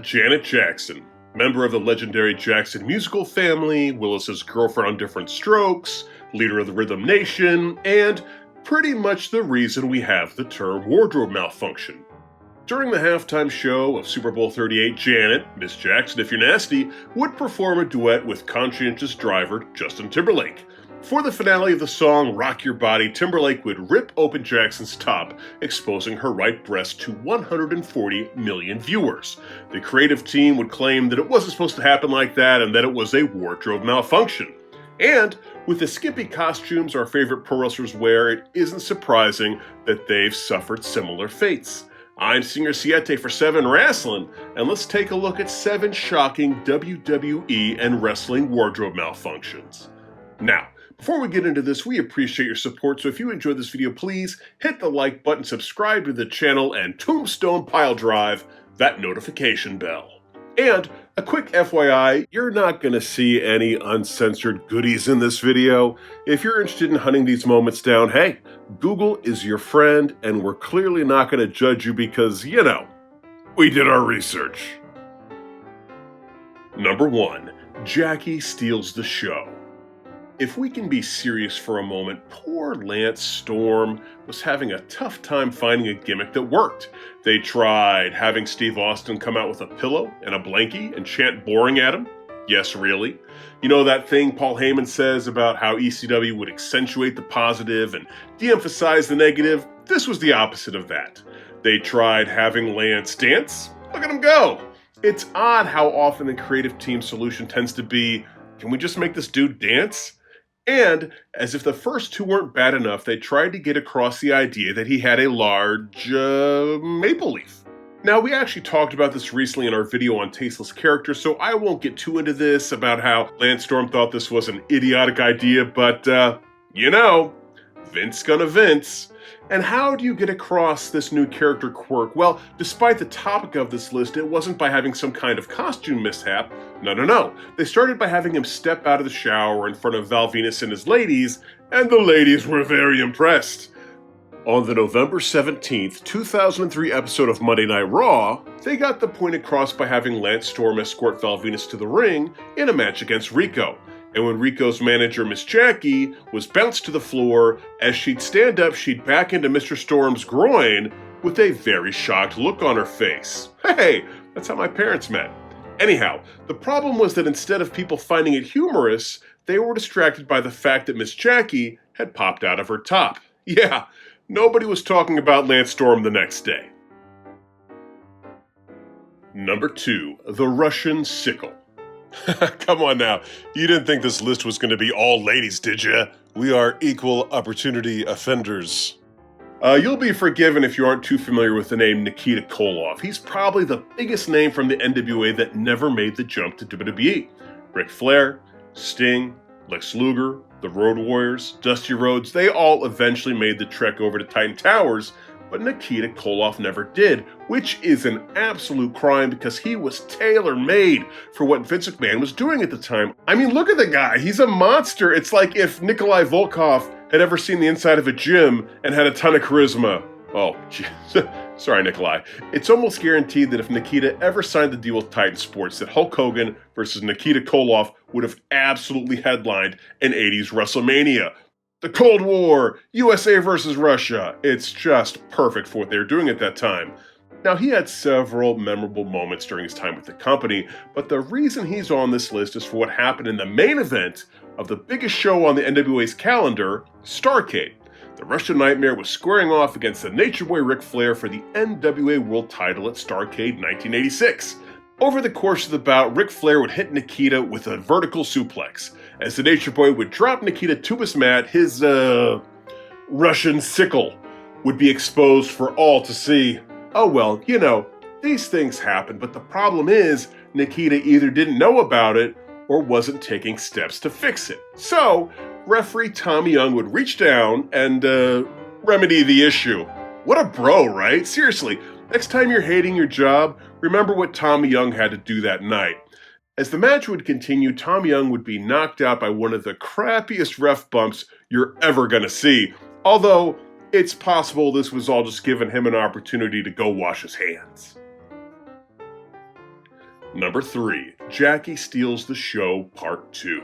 Janet Jackson, member of the legendary Jackson musical family, Willis's girlfriend on Different Strokes, leader of the Rhythm Nation, and pretty much the reason we have the term wardrobe malfunction. During the halftime show of Super Bowl 38, Janet, Miss Jackson if you're nasty, would perform a duet with conscientious driver Justin Timberlake. For the finale of the song Rock Your Body, Timberlake would rip open Jackson's top, exposing her right breast to 140 million viewers. The creative team would claim that it wasn't supposed to happen like that and that it was a wardrobe malfunction. And with the skimpy costumes our favorite pro wrestlers wear, it isn't surprising that they've suffered similar fates. I'm Singer Siete for 7 Wrestling, and let's take a look at 7 shocking WWE and wrestling wardrobe malfunctions. Now, before we get into this, we appreciate your support, so if you enjoyed this video, please hit the like button, subscribe to the channel, and tombstone pile drive that notification bell. And a quick FYI, you're not going to see any uncensored goodies in this video. If you're interested in hunting these moments down, hey, Google is your friend, and we're clearly not going to judge you because, you know, we did our research. Number 1. Jackie steals the show. If we can be serious for a moment, poor Lance Storm was having a tough time finding a gimmick that worked. They tried having Steve Austin come out with a pillow and a blankie and chant boring at him. Yes, really. You know that thing Paul Heyman says about how ECW would accentuate the positive and de-emphasize the negative? This was the opposite of that. They tried having Lance dance. Look at him go. It's odd how often the creative team solution tends to be, can we just make this dude dance? And, as if the first 2 weren't bad enough, they tried to get across the idea that he had a large, maple leaf. Now, we actually talked about this recently in our video on tasteless characters, so I won't get too into this about how Lance Storm thought this was an idiotic idea, but, you know, Vince gonna Vince. And how do you get across this new character quirk? Well, despite the topic of this list, it wasn't by having some kind of costume mishap. No. They started by having him step out of the shower in front of Val Venus and his ladies, and the ladies were very impressed. On the November 17th, 2003 episode of Monday Night Raw, they got the point across by having Lance Storm escort Val Venus to the ring in a match against Rico. And when Rico's manager, Miss Jackie, was bounced to the floor, as she'd stand up, she'd back into Mr. Storm's groin with a very shocked look on her face. Hey, that's how my parents met. Anyhow, the problem was that instead of people finding it humorous, they were distracted by the fact that Miss Jackie had popped out of her top. Yeah, nobody was talking about Lance Storm the next day. Number 2, the Russian Sickle. Come on now, you didn't think this list was going to be all ladies, did you? We are equal opportunity offenders. You'll be forgiven if you aren't too familiar with the name Nikita Koloff. He's probably the biggest name from the NWA that never made the jump to WWE. Ric Flair, Sting, Lex Luger, the Road Warriors, Dusty Rhodes, they all eventually made the trek over to Titan Towers, but Nikita Koloff never did, which is an absolute crime because he was tailor-made for what Vince McMahon was doing at the time. I mean, look at the guy. He's a monster. It's like if Nikolai Volkov had ever seen the inside of a gym and had a ton of charisma. Oh, geez. Sorry, Nikolai. It's almost guaranteed that if Nikita ever signed the deal with Titan Sports, that Hulk Hogan versus Nikita Koloff would have absolutely headlined an 80s WrestleMania. The Cold War, USA versus Russia. It's just perfect for what they were doing at that time. Now, he had several memorable moments during his time with the company, but the reason he's on this list is for what happened in the main event of the biggest show on the NWA's calendar, Starrcade. The Russian Nightmare was squaring off against the Nature Boy Ric Flair for the NWA World title at Starrcade 1986. Over the course of the bout, Ric Flair would hit Nikita with a vertical suplex. As the Nature Boy would drop Nikita to his mat, his, Russian Sickle would be exposed for all to see. Oh well, you know, these things happen, but the problem is, Nikita either didn't know about it or wasn't taking steps to fix it. So, referee Tommy Young would reach down and, remedy the issue. What a bro, right? Seriously, next time you're hating your job, remember what Tommy Young had to do that night. As the match would continue, Tommy Young would be knocked out by one of the crappiest ref bumps you're ever gonna see. Although, it's possible this was all just giving him an opportunity to go wash his hands. Number 3, Jackie Steals the Show Part 2.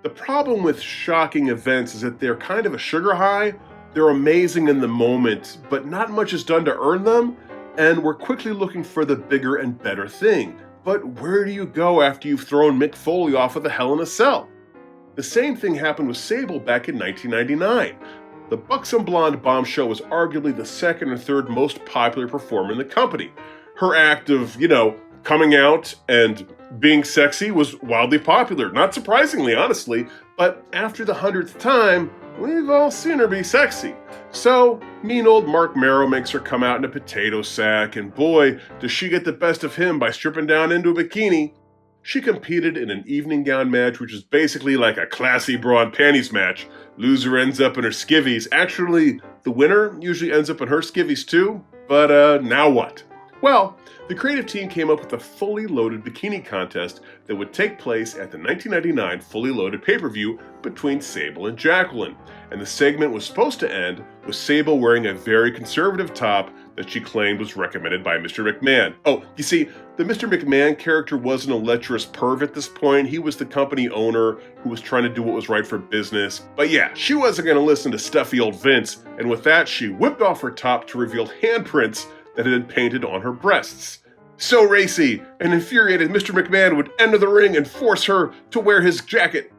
The problem with shocking events is that they're kind of a sugar high. They're amazing in the moment, but not much is done to earn them, and we're quickly looking for the bigger and better thing. But where do you go after you've thrown Mick Foley off of the Hell in a Cell? The same thing happened with Sable back in 1999. The buxom blonde bombshell was arguably the second or third most popular performer in the company. Her act of, coming out and being sexy was wildly popular, not surprisingly, honestly, but after the 100th time, we've all seen her be sexy. So, mean old Mark Marrow makes her come out in a potato sack, and boy, does she get the best of him by stripping down into a bikini. She competed in an evening gown match, which is basically like a classy bra and panties match. Loser ends up in her skivvies. Actually, the winner usually ends up in her skivvies too, but now what? Well, the creative team came up with a fully loaded bikini contest that would take place at the 1999 fully loaded pay-per-view between Sable and Jacqueline, and the segment was supposed to end with Sable wearing a very conservative top that she claimed was recommended by Mr. McMahon. Oh, you see, the Mr. McMahon character wasn't a lecherous perv at this point. He was the company owner who was trying to do what was right for business. But yeah, she wasn't going to listen to stuffy old Vince, and with that, she whipped off her top to reveal handprints that had been painted on her breasts. So racy, and infuriated, Mr. McMahon would enter the ring and force her to wear his jacket.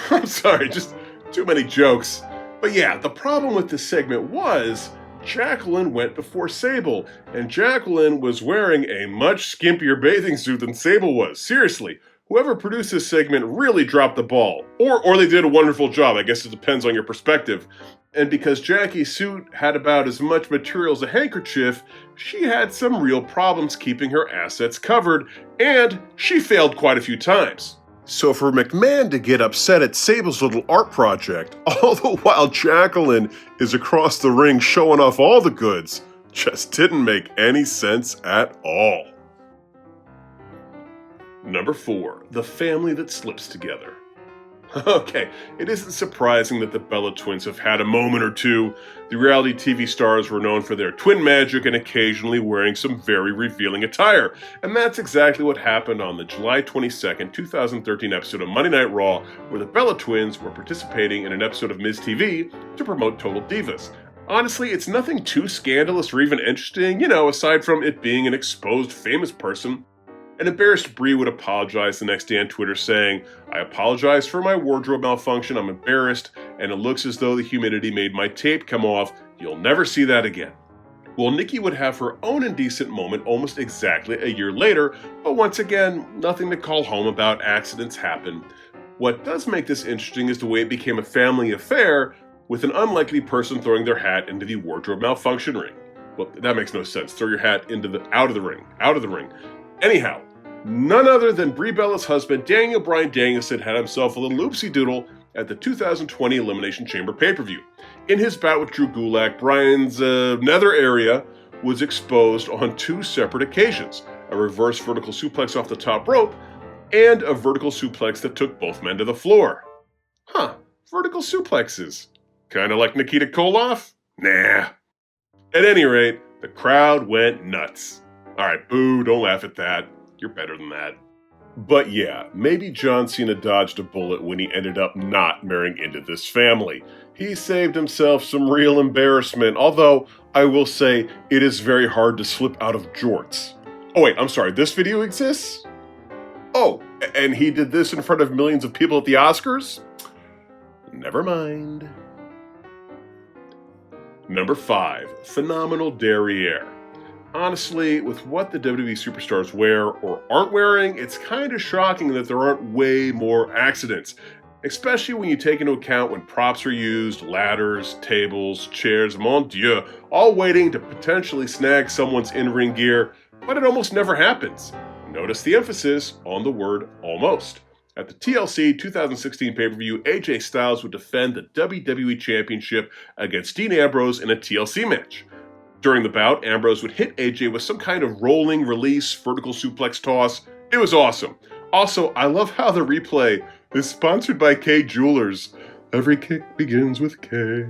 I'm sorry, just too many jokes. But yeah, the problem with this segment was Jacqueline went before Sable, and Jacqueline was wearing a much skimpier bathing suit than Sable was. Seriously, whoever produced this segment really dropped the ball. Or they did a wonderful job. I guess it depends on your perspective. And because Jackie's suit had about as much material as a handkerchief, she had some real problems keeping her assets covered, and she failed quite a few times. So for McMahon to get upset at Sable's little art project, all the while Jacqueline is across the ring showing off all the goods, just didn't make any sense at all. Number 4, the family that slips together. Okay, it isn't surprising that the Bella twins have had a moment or two. The reality TV stars were known for their twin magic and occasionally wearing some very revealing attire. And that's exactly what happened on the July 22nd, 2013 episode of Monday Night Raw, where the Bella twins were participating in an episode of Ms. TV to promote Total Divas. Honestly, it's nothing too scandalous or even interesting, aside from it being an exposed famous person. An embarrassed Brie would apologize the next day on Twitter saying, "I apologize for my wardrobe malfunction, I'm embarrassed, and it looks as though the humidity made my tape come off. You'll never see that again." Well, Nikki would have her own indecent moment almost exactly a year later, but once again, nothing to call home about. Accidents happen. What does make this interesting is the way it became a family affair, with an unlikely person throwing their hat into the wardrobe malfunction ring. Well, that makes no sense. Throw your hat out of the ring. Anyhow, none other than Brie Bella's husband, Daniel Bryan Danielson, had himself a little oopsie-doodle at the 2020 Elimination Chamber pay-per-view. In his bout with Drew Gulak, Bryan's nether area was exposed on 2 separate occasions, a reverse vertical suplex off the top rope, and a vertical suplex that took both men to the floor. Vertical suplexes. Kinda like Nikita Koloff? Nah. At any rate, the crowd went nuts. Alright, boo, don't laugh at that. You're better than that. But yeah, maybe John Cena dodged a bullet when he ended up not marrying into this family. He saved himself some real embarrassment, although I will say it is very hard to slip out of jorts. Oh wait, I'm sorry, this video exists? Oh, and he did this in front of millions of people at the Oscars? Never mind. Number 5, phenomenal Derriere. Honestly, with what the WWE superstars wear or aren't wearing, it's kind of shocking that there aren't way more accidents, especially when you take into account when props are used, ladders, tables, chairs, mon dieu, all waiting to potentially snag someone's in-ring gear, but it almost never happens. Notice the emphasis on the word almost. At the TLC 2016 pay-per-view, AJ Styles would defend the WWE Championship against Dean Ambrose in a TLC match. During the bout, Ambrose would hit AJ with some kind of rolling release vertical suplex toss. It was awesome. Also, I love how the replay is sponsored by K Jewelers. Every kick begins with K.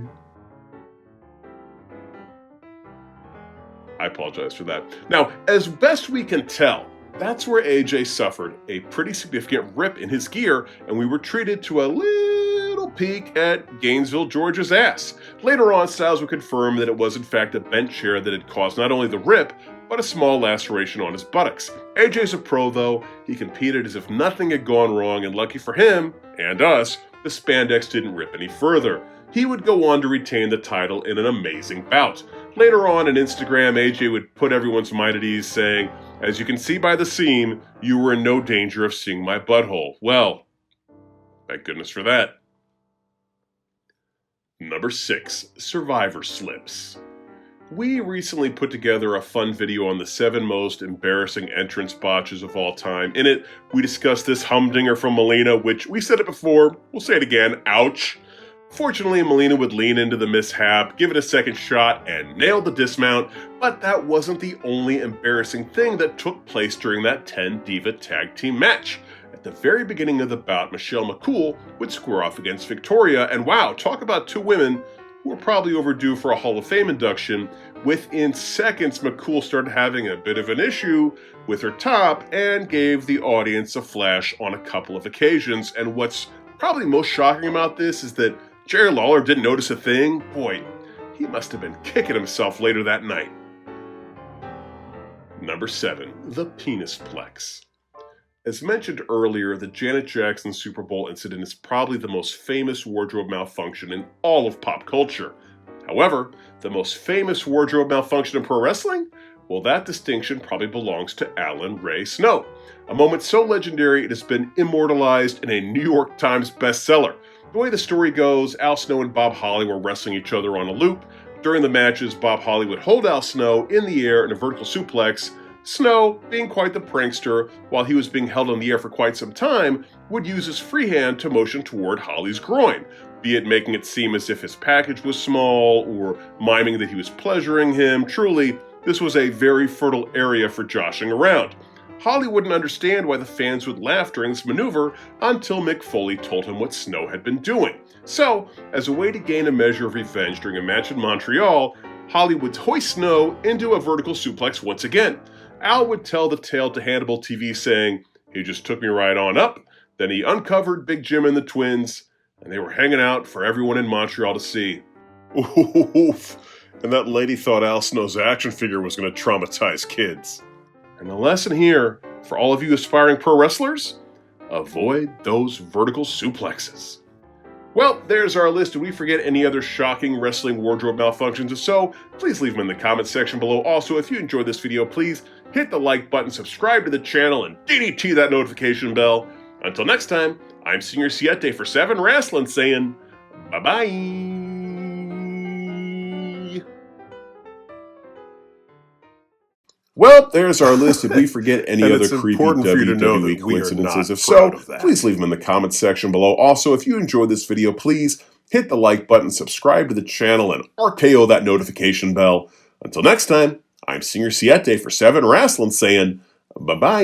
I apologize for that. Now, as best we can tell, that's where AJ suffered a pretty significant rip in his gear, and we were treated to a little peek at Gainesville, Georgia's ass. Later on, Styles would confirm that it was in fact a bent chair that had caused not only the rip, but a small laceration on his buttocks. AJ's a pro though. He competed as if nothing had gone wrong, and lucky for him, and us, the spandex didn't rip any further. He would go on to retain the title in an amazing bout. Later on Instagram, AJ would put everyone's mind at ease saying, "As you can see by the seam, you were in no danger of seeing my butthole." Well, thank goodness for that. Number 6, Survivor Slips. We recently put together a fun video on the 7 most embarrassing entrance botches of all time. In it, we discussed this humdinger from Melina, which we said it before, we'll say it again, ouch. Fortunately, Melina would lean into the mishap, give it a second shot, and nail the dismount, but that wasn't the only embarrassing thing that took place during that 10-diva tag team match. At the very beginning of the bout, Michelle McCool would square off against Victoria, and wow, talk about 2 women who were probably overdue for a Hall of Fame induction. Within seconds, McCool started having a bit of an issue with her top and gave the audience a flash on a couple of occasions, and what's probably most shocking about this is that Jerry Lawler didn't notice a thing. Boy, he must have been kicking himself later that night. Number 7, the Penisplex. As mentioned earlier, the Janet Jackson Super Bowl incident is probably the most famous wardrobe malfunction in all of pop culture. However, the most famous wardrobe malfunction in pro wrestling? Well, that distinction probably belongs to Alan Ray Snow. A moment so legendary it has been immortalized in a New York Times bestseller. The way the story goes, Al Snow and Bob Holly were wrestling each other on a loop. During the matches, Bob Holly would hold Al Snow in the air in a vertical suplex. Snow, being quite the prankster, while he was being held on the air for quite some time, would use his free hand to motion toward Holly's groin, be it making it seem as if his package was small or miming that he was pleasuring him. Truly, this was a very fertile area for joshing around. Holly wouldn't understand why the fans would laugh during this maneuver until Mick Foley told him what Snow had been doing. So, as a way to gain a measure of revenge during a match in Montreal, Holly would hoist Snow into a vertical suplex once again. Al would tell the tale to Hannibal TV saying, "He just took me right on up." Then he uncovered Big Jim and the twins, and they were hanging out for everyone in Montreal to see. Oof. And that lady thought Al Snow's action figure was going to traumatize kids. And the lesson here, for all of you aspiring pro wrestlers, avoid those vertical suplexes. Well, there's our list. Did we forget any other shocking wrestling wardrobe malfunctions? If so, please leave them in the comments section below. Also, if you enjoyed this video, please hit the like button, subscribe to the channel, and DDT that notification bell. Until next time, I'm Senior Siete for 7 Wrestling saying bye-bye. Well, there's our list. Did we forget any other creepy WWE coincidences? If so, please leave them in the comments section below. Also, if you enjoyed this video, please hit the like button, subscribe to the channel, and RKO that notification bell. Until next time, I'm Senior Siete for 7 Wrestling saying bye-bye.